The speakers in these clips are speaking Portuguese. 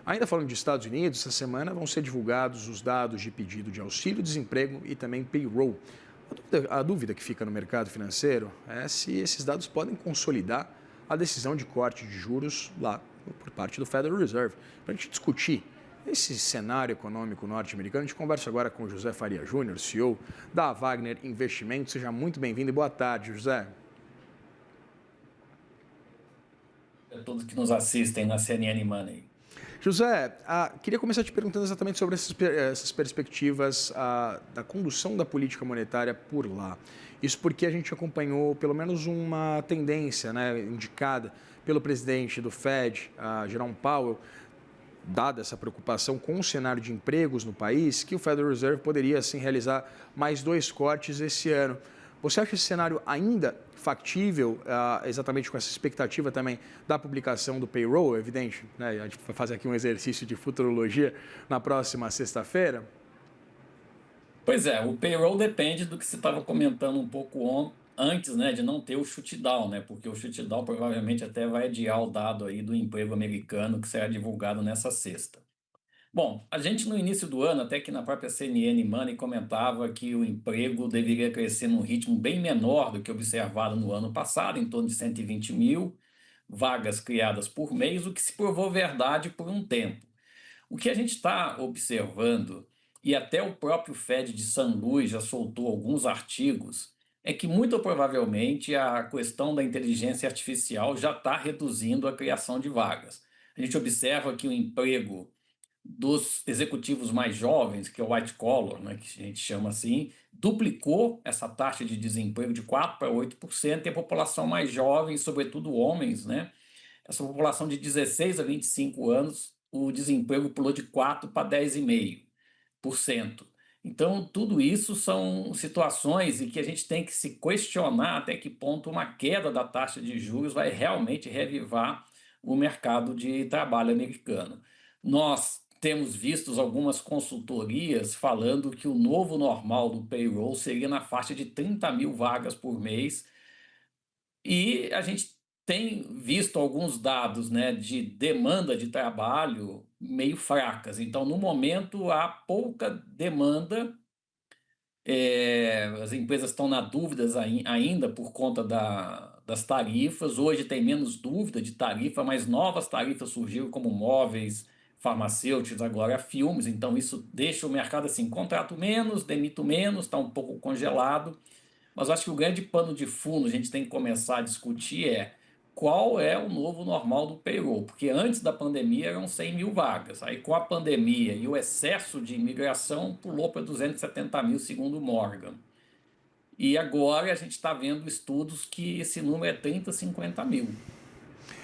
Ainda falando de Estados Unidos, essa semana vão ser divulgados os dados de pedido de auxílio-desemprego e também payroll. A dúvida que fica no mercado financeiro é se esses dados podem consolidar a decisão de corte de juros lá por parte do Federal Reserve. Para a gente discutir esse cenário econômico norte-americano, a gente conversa agora com o José Faria Júnior, CEO da Wagner Investimentos. Seja muito bem-vindo e boa tarde, José. A todos que nos assistem na CNN Money. José, queria começar te perguntando exatamente sobre essas perspectivas da condução da política monetária por lá. Isso porque a gente acompanhou pelo menos uma tendência, né, indicada pelo presidente do Fed, Jerome Powell, dada essa preocupação com o cenário de empregos no país, que o Federal Reserve poderia, assim, realizar mais dois cortes esse ano. Você acha esse cenário ainda factível, exatamente com essa expectativa também da publicação do payroll? É evidente, né? A gente vai fazer aqui um exercício de futurologia na próxima sexta-feira. Pois é, o payroll depende do que você estava comentando um pouco antes, né, de não ter o shutdown, né, porque o shutdown provavelmente até vai adiar o dado aí do emprego americano que será divulgado nessa sexta. Bom, a gente no início do ano, até que na própria CNN Money comentava que o emprego deveria crescer num ritmo bem menor do que observado no ano passado, em torno de 120 mil vagas criadas por mês, o que se provou verdade por um tempo. O que a gente está observando, e até o próprio Fed de San Luís já soltou alguns artigos, é que muito provavelmente a questão da inteligência artificial já está reduzindo a criação de vagas. A gente observa que o emprego dos executivos mais jovens, que é o white collar, né, que a gente chama assim, duplicou essa taxa de desemprego de 4 para 8%, e a população mais jovem, sobretudo homens, né, essa população de 16 a 25 anos, o desemprego pulou de 4 para 10,5%. Então, tudo isso são situações em que a gente tem que se questionar até que ponto uma queda da taxa de juros vai realmente reavivar o mercado de trabalho americano. Nós temos visto algumas consultorias falando que o novo normal do payroll seria na faixa de 30 mil vagas por mês, e a gente tem visto alguns dados, né, de demanda de trabalho meio fracas. Então, no momento, há pouca demanda, as empresas estão na dúvidas ainda por conta das tarifas. Hoje tem menos dúvida de tarifa, mas novas tarifas surgiram, como móveis, farmacêuticos, agora filmes. Então, isso deixa o mercado assim: contrato menos, demito menos, está um pouco congelado. Mas eu acho que o grande pano de fundo a gente tem que começar a discutir é qual é o novo normal do payroll, porque antes da pandemia eram 100 mil vagas, aí com a pandemia e o excesso de imigração pulou para 270 mil, segundo o Morgan. E agora a gente está vendo estudos que esse número é 30, 50 mil.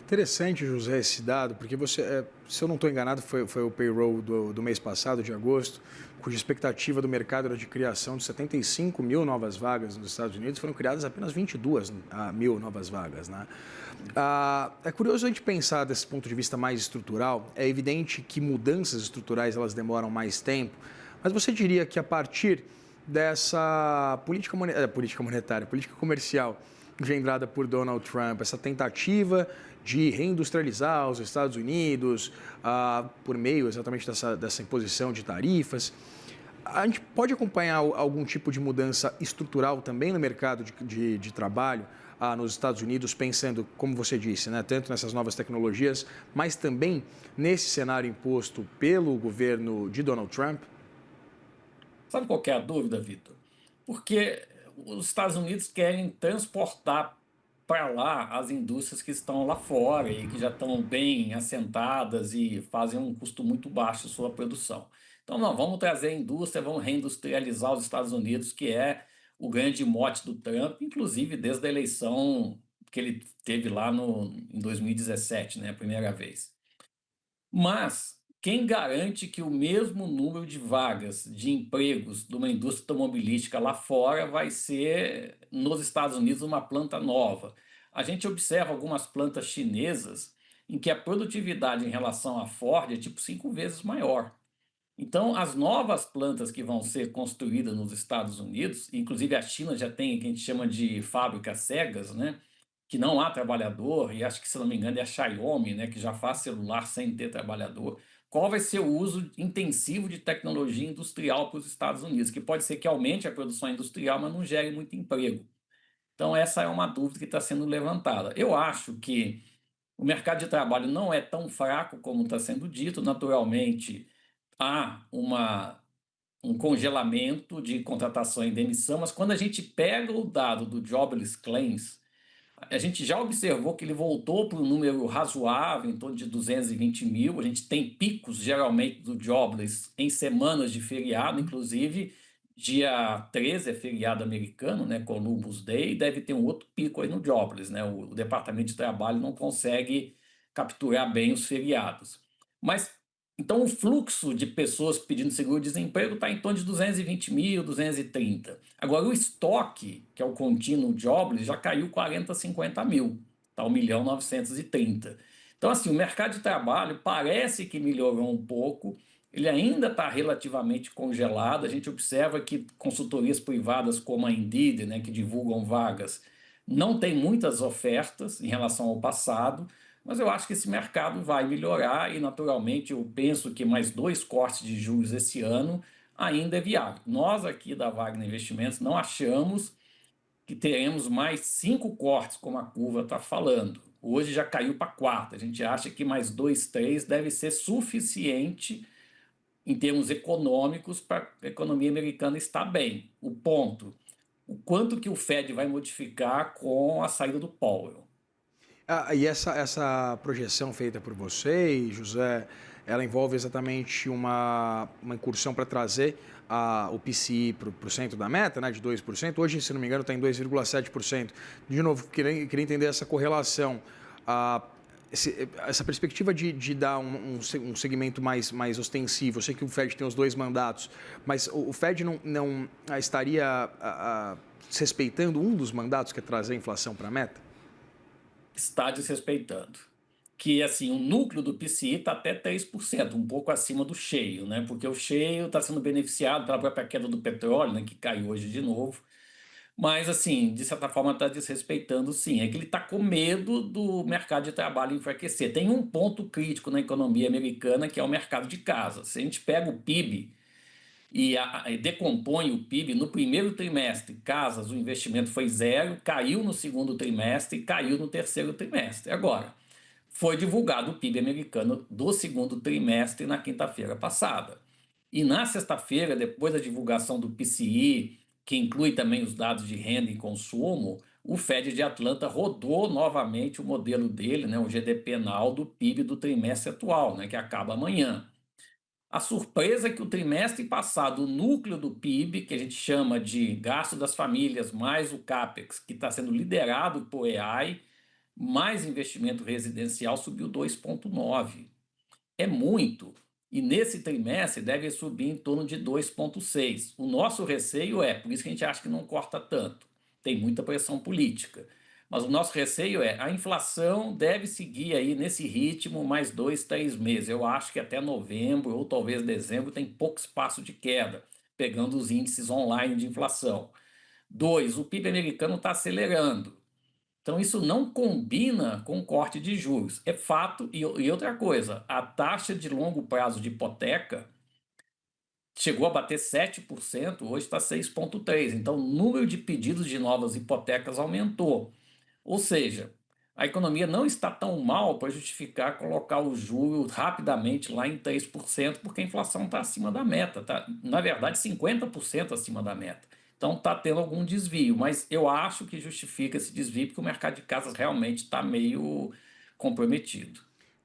Interessante, José, esse dado, porque se eu não estou enganado, foi o payroll do mês passado, de agosto, cuja expectativa do mercado era de criação de 75 mil novas vagas nos Estados Unidos, foram criadas apenas 22 mil novas vagas, né? É curioso a gente pensar desse ponto de vista mais estrutural. É evidente que mudanças estruturais elas demoram mais tempo, mas você diria que a partir dessa política monetária, política comercial engendrada por Donald Trump, essa tentativa de reindustrializar os Estados Unidos por meio exatamente dessa imposição de tarifas, a gente pode acompanhar algum tipo de mudança estrutural também no mercado de trabalho nos Estados Unidos, pensando, como você disse, né, tanto nessas novas tecnologias, mas também nesse cenário imposto pelo governo de Donald Trump? Sabe qual que é a dúvida, Vitor? Porque os Estados Unidos querem transportar para lá as indústrias que estão lá fora e que já estão bem assentadas e fazem um custo muito baixo sua produção. Então, não, vamos trazer a indústria, vamos reindustrializar os Estados Unidos, que é o grande mote do Trump, inclusive desde a eleição que ele teve lá em 2017, né, a primeira vez. Mas quem garante que o mesmo número de vagas de empregos de uma indústria automobilística lá fora vai ser nos Estados Unidos uma planta nova? A gente observa algumas plantas chinesas em que a produtividade em relação à Ford é tipo 5 vezes maior. Então, as novas plantas que vão ser construídas nos Estados Unidos, inclusive a China já tem o que a gente chama de fábricas cegas, né? Que não há trabalhador, e acho que, se não me engano, é a Xiaomi, né? Que já faz celular sem ter trabalhador. qual vai ser o uso intensivo de tecnologia industrial para os Estados Unidos, que pode ser que aumente a produção industrial, mas não gere muito emprego. Então, essa é uma dúvida que está sendo levantada. Eu acho que o mercado de trabalho não é tão fraco como está sendo dito. Naturalmente, há um congelamento de contratação e demissão, mas quando a gente pega o dado do Jobless Claims, a gente já observou que ele voltou para um número razoável, em torno de 220 mil. A gente tem picos, geralmente, do Jobless em semanas de feriado, inclusive dia 13 é feriado americano, né, Columbus Day, e deve ter um outro pico aí no Jobless, né? O Departamento de Trabalho não consegue capturar bem os feriados. Mas então, o fluxo de pessoas pedindo seguro-desemprego está em torno de 220 mil, 230. Agora, o estoque, que é o contínuo jobless, já caiu 40, 50 mil, está 1.930.000. Então, assim, o mercado de trabalho parece que melhorou um pouco, ele ainda está relativamente congelado. A gente observa que consultorias privadas como a Indeed, né, que divulgam vagas, não tem muitas ofertas em relação ao passado, mas eu acho que esse mercado vai melhorar e, naturalmente, eu penso que mais 2 cortes de juros esse ano ainda é viável. Nós aqui da Wagner Investimentos não achamos que teremos mais 5 cortes, como a curva está falando. Hoje já caiu para 4. A gente acha que mais 2, 3 deve ser suficiente em termos econômicos para a economia americana estar bem. O ponto, o quanto que o Fed vai modificar com a saída do Powell. E essa projeção feita por vocês, José, ela envolve exatamente uma incursão para trazer o PCI para o centro da meta, né, de 2%. Hoje, se não me engano, está em 2,7%. De novo, queria entender essa correlação. Essa perspectiva de dar um segmento mais ostensivo. Eu sei que o Fed tem os 2 mandatos, mas o Fed não estaria desrespeitando um dos mandatos, que é trazer a inflação para a meta? Está desrespeitando. Que assim, o núcleo do PCI está até 3%, um pouco acima do cheio, né? Porque o cheio está sendo beneficiado pela própria queda do petróleo, né? Que caiu hoje de novo. Mas, assim, de certa forma está desrespeitando, sim. É que ele está com medo do mercado de trabalho enfraquecer. Tem um ponto crítico na economia americana, que é o mercado de casas. Se a gente pega o PIB e decompõe o PIB, no primeiro trimestre, casas, o investimento foi zero, caiu no segundo trimestre e caiu no terceiro trimestre. Agora, foi divulgado o PIB americano do segundo trimestre na quinta-feira passada. E na sexta-feira, depois da divulgação do PCI, que inclui também os dados de renda e consumo, o Fed de Atlanta rodou novamente o modelo dele, né, o GDP Now do PIB do trimestre atual, né, que acaba amanhã. A surpresa é que o trimestre passado, o núcleo do PIB, que a gente chama de gasto das famílias mais o CAPEX, que está sendo liderado por AI, mais investimento residencial, subiu 2,9. É muito. E nesse trimestre deve subir em torno de 2,6. O nosso receio por isso que a gente acha que não corta tanto. Tem muita pressão política. Mas o nosso receio a inflação deve seguir aí nesse ritmo mais 2, 3 meses. Eu acho que até novembro ou talvez dezembro tem pouco espaço de queda, pegando os índices online de inflação. 2, o PIB americano está acelerando. Então, isso não combina com o corte de juros. É fato. E outra coisa, a taxa de longo prazo de hipoteca chegou a bater 7%, hoje está 6,3%. Então, o número de pedidos de novas hipotecas aumentou. Ou seja, a economia não está tão mal para justificar colocar o juro rapidamente lá em 3%, porque a inflação está acima da meta, tá? Na verdade, 50% acima da meta. Então está tendo algum desvio, mas eu acho que justifica esse desvio porque o mercado de casas realmente está meio comprometido.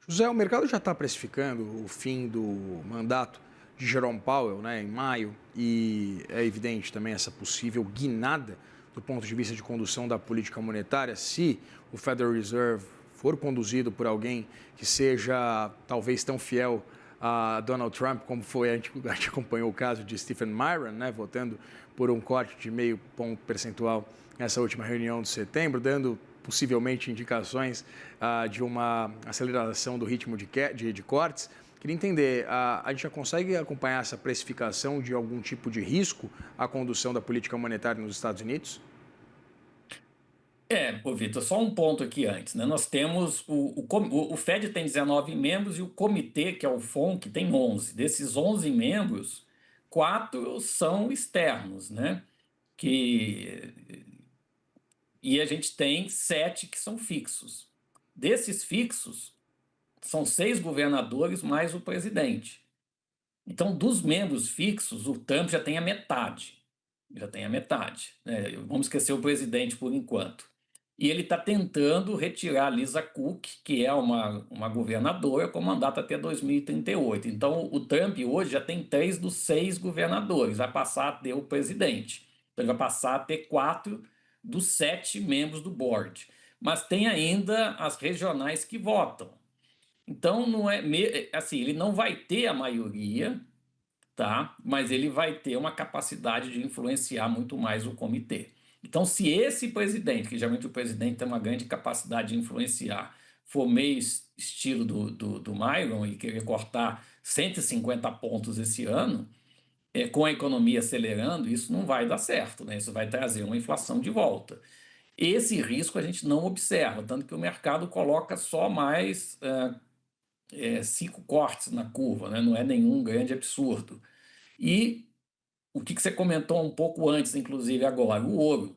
José, o mercado já está precificando o fim do mandato de Jerome Powell, né, em maio, e é evidente também essa possível guinada do ponto de vista de condução da política monetária, se o Federal Reserve for conduzido por alguém que seja talvez tão fiel a Donald Trump, como foi, a gente acompanhou o caso de Stephen Miron, né, votando por um corte de 0,5 ponto percentual nessa última reunião de setembro, dando possivelmente indicações de uma aceleração do ritmo de cortes. Queria entender, a gente já consegue acompanhar essa precificação de algum tipo de risco à condução da política monetária nos Estados Unidos? Ô Vitor, só um ponto aqui antes, né? Nós temos o Fed tem 19 membros e o comitê, que é o FONC, tem 11. Desses 11 membros, 4 são externos, né? Que, e a gente tem 7 que são fixos. Desses fixos, são 6 governadores mais o presidente. Então, dos membros fixos, o Trump já tem a metade. Já tem a metade, né? Vamos esquecer o presidente por enquanto. E ele está tentando retirar a Lisa Cook, que é uma governadora com mandato até 2038. Então, o Trump hoje já tem 3 dos 6 governadores, vai passar a ter o presidente. Então, ele vai passar a ter 4 dos 7 membros do board. Mas tem ainda as regionais que votam. Então, não é assim, ele não vai ter a maioria, tá? Mas ele vai ter uma capacidade de influenciar muito mais o comitê. Então, se esse presidente, que geralmente o presidente tem uma grande capacidade de influenciar, for meio estilo do Myron e querer cortar 150 pontos esse ano, com a economia acelerando, isso não vai dar certo, né? Isso vai trazer uma inflação de volta. Esse risco a gente não observa, tanto que o mercado coloca só mais 5 cortes na curva, né? Não é nenhum grande absurdo. E o que você comentou um pouco antes, inclusive agora, o ouro.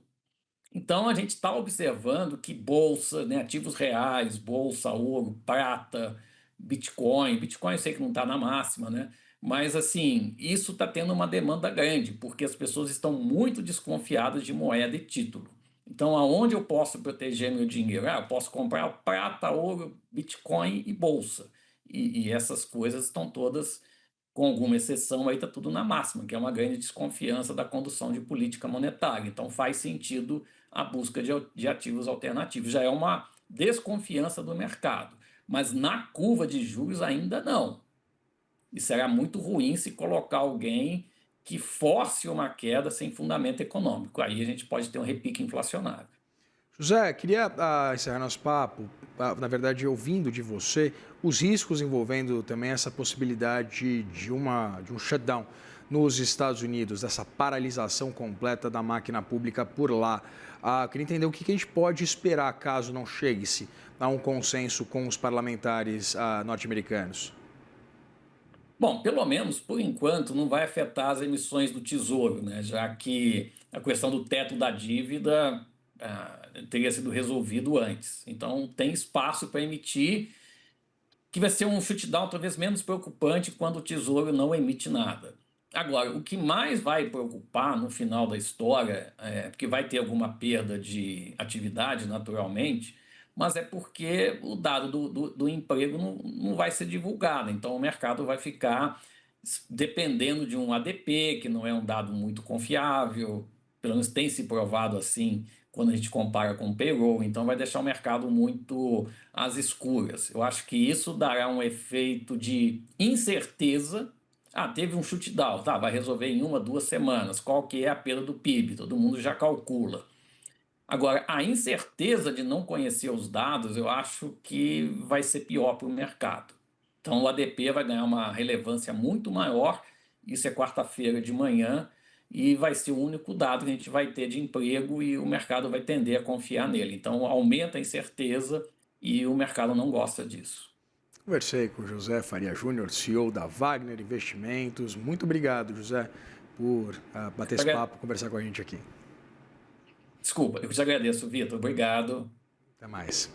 Então a gente está observando que bolsa, né, ativos reais, bolsa, ouro, prata, Bitcoin eu sei que não está na máxima, né? Mas assim, isso está tendo uma demanda grande, porque as pessoas estão muito desconfiadas de moeda e título. Então, aonde eu posso proteger meu dinheiro? Eu posso comprar prata, ouro, Bitcoin e bolsa. E essas coisas estão todas, com alguma exceção, aí está tudo na máxima, que é uma grande desconfiança da condução de política monetária. Então, faz sentido a busca de ativos alternativos. Já é uma desconfiança do mercado, mas na curva de juros ainda não. E será muito ruim se colocar alguém que force uma queda sem fundamento econômico. Aí a gente pode ter um repique inflacionário. José, queria encerrar nosso papo, na verdade, ouvindo de você os riscos envolvendo também essa possibilidade de um shutdown nos Estados Unidos, dessa paralisação completa da máquina pública por lá. Queria entender o que a gente pode esperar caso não chegue-se a um consenso com os parlamentares norte-americanos. Bom, pelo menos por enquanto não vai afetar as emissões do Tesouro, né? Já que a questão do teto da dívida teria sido resolvido antes. Então tem espaço para emitir, que vai ser um shutdown talvez menos preocupante quando o Tesouro não emite nada. Agora, o que mais vai preocupar no final da história, porque vai ter alguma perda de atividade naturalmente, mas é porque o dado do emprego não vai ser divulgado. Então, o mercado vai ficar dependendo de um ADP, que não é um dado muito confiável, pelo menos tem se provado assim quando a gente compara com o payroll, então vai deixar o mercado muito às escuras. Eu acho que isso dará um efeito de incerteza. Teve um shutdown, tá, vai resolver em 1, 2 semanas. Qual que é a perda do PIB? Todo mundo já calcula. Agora, a incerteza de não conhecer os dados, eu acho que vai ser pior para o mercado. Então, o ADP vai ganhar uma relevância muito maior. Isso é quarta-feira de manhã e vai ser o único dado que a gente vai ter de emprego e o mercado vai tender a confiar nele. Então, aumenta a incerteza e o mercado não gosta disso. Conversei com José Faria Júnior, CEO da Wagner Investimentos. Muito obrigado, José, por bater esse papo, conversar com a gente aqui. Desculpa, eu te agradeço, Vitor. Obrigado. Até mais.